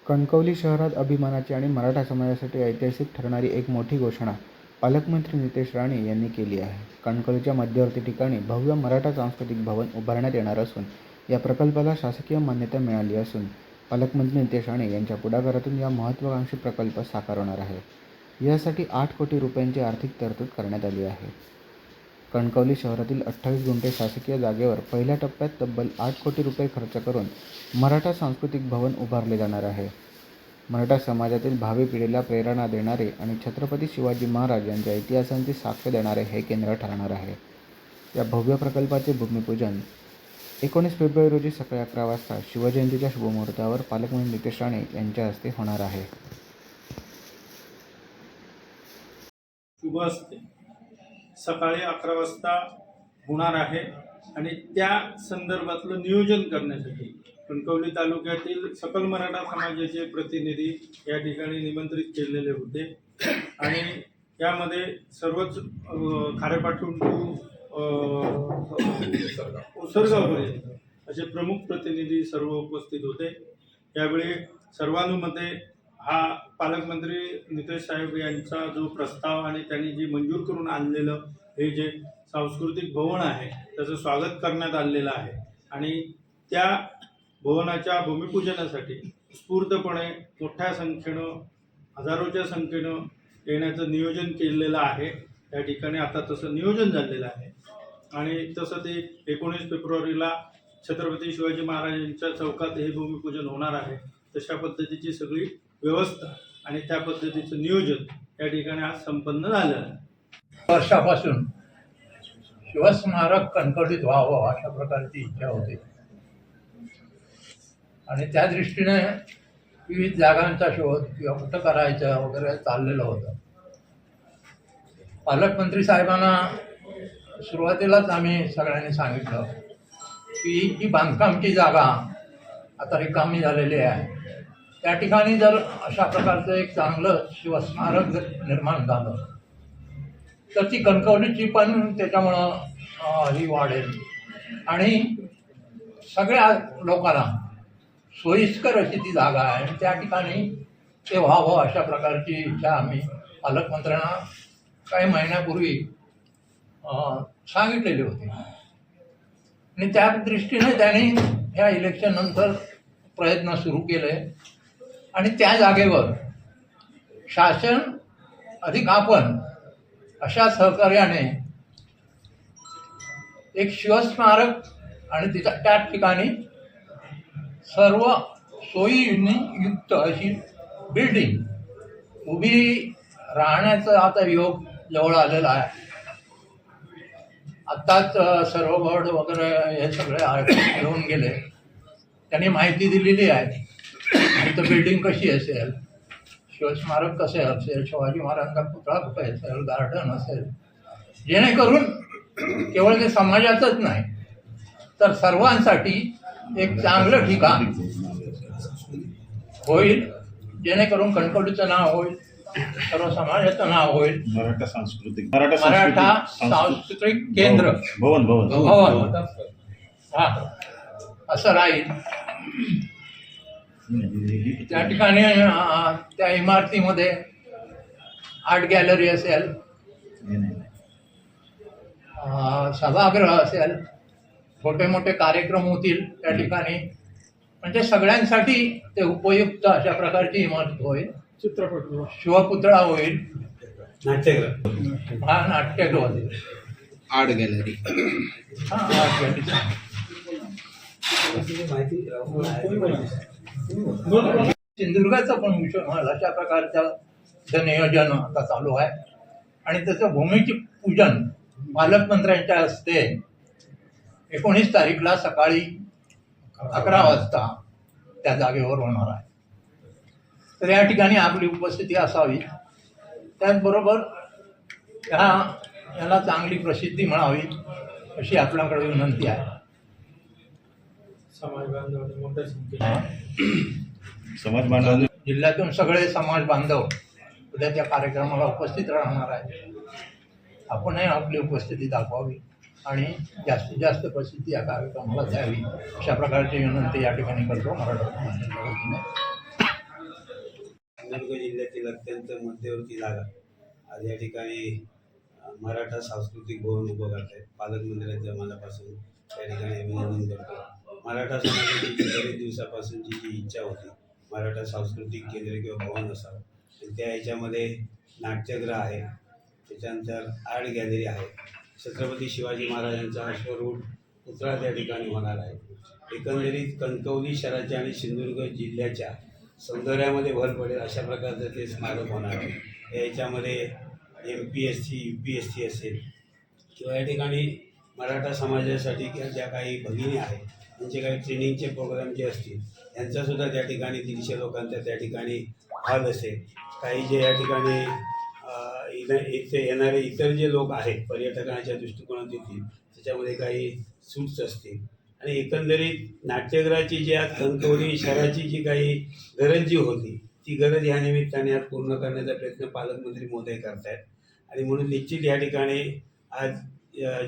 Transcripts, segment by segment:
कणकवली शहरात अभिमानाची आणि मराठा समाजासाठी ऐतिहासिक ठरणारी एक मोठी घोषणा पालकमंत्री नितेश राणे यांनी केली आहे. कणकवलीच्या मध्यवर्ती ठिकाणी भव्य मराठा सांस्कृतिक भवन उभारण्यात येणार असून या प्रकल्पाला शासकीय मान्यता मिळाली असून पालकमंत्री नितेश राणे यांच्या पुढाकारातून या महत्त्वाकांक्षी प्रकल्प साकार होणार आहे. यासाठी 8 कोटी रुपयांची आर्थिक तरतूद करण्यात आली आहे. कणकवली शहरातील 28 गुंठे शासकीय जागेवर पहिल्या टप्प्यात तब्बल 8 कोटी रुपये खर्च करून मराठा सांस्कृतिक भवन उभारले जाणार आहे. मराठा समाजातील भावी पिढीला प्रेरणा देणारे आणि छत्रपती शिवाजी महाराज यांच्या इतिहासाची साक्ष देणारे हे केंद्र ठरणार आहे. या भव्य प्रकल्पाचे भूमिपूजन 19 फेब्रुवारी रोजी सकाळी 11 वाजता शिवजयंतीच्या शुभमुहूर्तावर पालकमंत्री नितेश राणे यांच्या हस्ते होणार आहे. शुभ असते सकाळी 11 वाजता होणार आहे आणि त्या संदर्भातलं नियोजन करण्यासाठी कणकवली तालुक्यातील सकल मराठा समाजाचे प्रतिनिधी या ठिकाणी निमंत्रित केलेले होते आणि यामध्ये सर्वच खारेपाटून उसरगावपर्यंत असे प्रमुख प्रतिनिधी सर्व उपस्थित होते. यावेळी सर्वानुमते हा पालकमंत्री नितेश साहेब यांचा जो प्रस्ताव आणि त्यांनी जे मंजूर करून आणलेलं हे जे सांस्कृतिक भवन आहे त्याचं स्वागत करण्यात आलेलं आहे आणि त्या भवनाच्या भूमिपूजनासाठी उत्स्फूर्तपणे मोठ्या संख्येनं हजारोच्या संख्येनं येण्याचं नियोजन केलेलं आहे. त्या ठिकाणी आता तसं नियोजन झालेलं आहे आणि तसं ते 19 फेब्रुवारीला छत्रपती शिवाजी महाराजांच्या चौकात हे भूमिपूजन होणार आहे. तशा पद्धतीची सगळी व्यवस्था आणि त्या पद्धतीचं नियोजन या ठिकाणी आज संपन्न झालं आहे. वर्षापासून शिवस्मारक कणकवलीत व्हावं अशा प्रकारची इच्छा होती आणि त्या दृष्टीने विविध जागांचा शोध किंवा कुठं करायचं वगैरे चाललेलं होतं. पालकमंत्री साहेबांना सुरुवातीलाच आम्ही सगळ्यांनी सांगितलं की ही बांधकामची जागा आता रिकामी झालेली आहे, त्या ठिकाणी जर अशा प्रकारचं एक चांगलं शिवस्मारक जर निर्माण झालं तर ती कणकवलीची पण त्याच्यामुळं ही वाढेल आणि सगळ्या लोकांना सोयीस्कर अशी ती जागा आहे आणि त्या ठिकाणी ते व्हावं अशा प्रकारची इच्छा आम्ही पालकमंत्र्यांना काही महिन्यापूर्वी सांगितलेली होती आणि त्या दृष्टीने त्यांनी ह्या इलेक्शननंतर प्रयत्न सुरू केले आणि त्या जागेवर शासन अधिक आपण अशा सहकार्याने एक शिवस्मारक आणि त्या ठिकाणी सर्व सोयींनी युक्त अशी बिल्डिंग उभी राहण्याचा आता योग जवळ आलेला आहे. आत्ताच सर्व बोर्ड वगैरे हे सगळे येऊन गेले, त्यांनी माहिती दिलेली आहे आणि तर बिल्डिंग कशी असेल, शिवस्मारक कसे असेल, शिवाजी महाराजांचा पुतळा कुठे असेल, गार्डन असेल, जेणेकरून केवळ ते समाजाचंच नाही तर सर्वांसाठी एक चांगलं ठिकाण होईल, जेणेकरून कणकवलीचं नाव होईल, सर्व समाजाचं नाव होईल, मराठा सांस्कृतिक केंद्र भवन हा असं राहील. त्या ठिकाणी त्या इमारतीमध्ये आर्ट गॅलरी असेल, सभागृह असेल, छोटे मोठे कार्यक्रम होतील त्या ठिकाणी, म्हणजे सगळ्यांसाठी ते उपयुक्त अशा प्रकारची इमारत होईल. चित्रपट शिवपुतळा होईल, नाट्यगृह हा नाट्यगृह होईल, आर्ट गॅलरी हा आर्ट गॅलरी. सिंधुदुर्गाचं पण विषय व्हाल अशा प्रकारचं नियोजन आता चालू आहे आणि त्याचं भूमिपूजन पालकमंत्र्यांच्या हस्ते 19 तारीखला सकाळी 11 वाजता त्या जागेवर होणार आहे. तर या ठिकाणी आपली उपस्थिती असावी, त्याचबरोबर याला चांगली प्रसिद्धी मिळावी अशी आपल्याकडे विनंती आहे. समाज बांधव मोठ्या संख्येने समाज बांधव जिल्ह्यातून सगळे समाज बांधव उद्या त्या कार्यक्रमाला उपस्थित राहणार आहे. आपणही आपली उपस्थिती दाखवावी आणि जास्तीत जास्त प्रसिद्धी या कार्यक्रमाला द्यावी अशा प्रकारची विनंती या ठिकाणी करतो मराठा समाजाच्या वतीने. सिंधुदुर्ग जिल्ह्यातील अत्यंत मध्यवर्ती जागा आज या ठिकाणी मराठा सांस्कृतिक भवन उभं करत आहेत. पालकमंत्र्यांच्या मनापासून त्या ठिकाणी अभिनंदन करतो. मराठा समाजाची बरेच दिवसापासूनची जी इच्छा होती मराठा सांस्कृतिक केंद्र किंवा भवन असावं, आणि त्या ह्याच्यामध्ये नाट्यगृह आहे, त्याच्यानंतर आर्ट गॅलरी आहे, छत्रपती शिवाजी महाराजांचा अश्वरूढ पुतळा त्या ठिकाणी होणार आहे. एकंदरीत कणकवली शहराच्या आणि सिंधुदुर्ग जिल्ह्याच्या सौंदर्यामध्ये भर पडेल अशा प्रकारचं ते स्मारक होणार आहे. याच्यामध्ये MPSC UPSC असेल किंवा या ठिकाणी मराठा समाजासाठी किंवा ज्या काही भगिनी आहेत त्यांचे काही ट्रेनिंगचे प्रोग्राम जे असतील यांचासुद्धा त्या ठिकाणी 150 लोकांचा त्या ठिकाणी हॉल असेल. काही जे या ठिकाणी इथे येणारे इतर जे लोक आहेत पर्यटकांच्या दृष्टिकोनात येतील त्याच्यामध्ये काही सूट्स असतील, आणि एकंदरीत नाट्यगृहाची जी आज कणकवली शहराची जी काही गरज जी होती ती गरज ह्या निमित्ताने आज पूर्ण करण्याचा प्रयत्न पालकमंत्री महोदय करत आहेत. आणि म्हणून निश्चित या ठिकाणी आज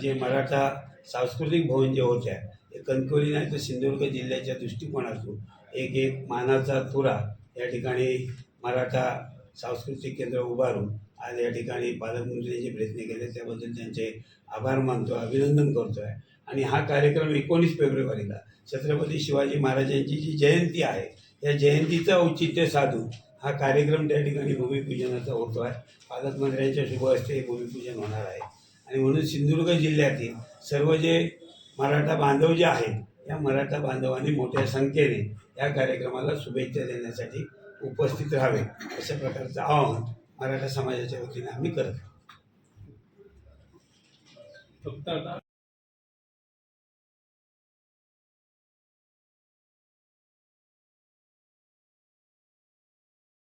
जे मराठा सांस्कृतिक भवन जे होते आहे हे कणकवली नाही तर सिंधुदुर्ग जिल्ह्याच्या दृष्टिकोनातून एक मानाचा तुरा या ठिकाणी मराठा सांस्कृतिक केंद्र उभारून आज या ठिकाणी पालकमंत्र्यांनी जे प्रयत्न केले त्याबद्दल त्यांचे आभार मानतो, अभिनंदन करतो आहे. आणि हा कार्यक्रम 19 फेब्रुवारीला छत्रपती शिवाजी महाराजांची जी जयंती आहे या जयंतीचं औचित्य साधून हा कार्यक्रम त्या ठिकाणी भूमिपूजनाचा होतो आहे. पालकमंत्र्यांच्या शुभ हस्ते भूमिपूजन होणार आहे. आणि म्हणून सिंधुदुर्ग जिल्ह्यातील सर्व जे मराठा बांधव जे आहेत या मराठा बांधवांनी मोठ्या संख्येने या कार्यक्रमाला शुभेच्छा देण्यासाठी उपस्थित राहावे अशा प्रकारचं आवाहन मराठा समाजाच्या वतीने आम्ही करतो. फक्त आता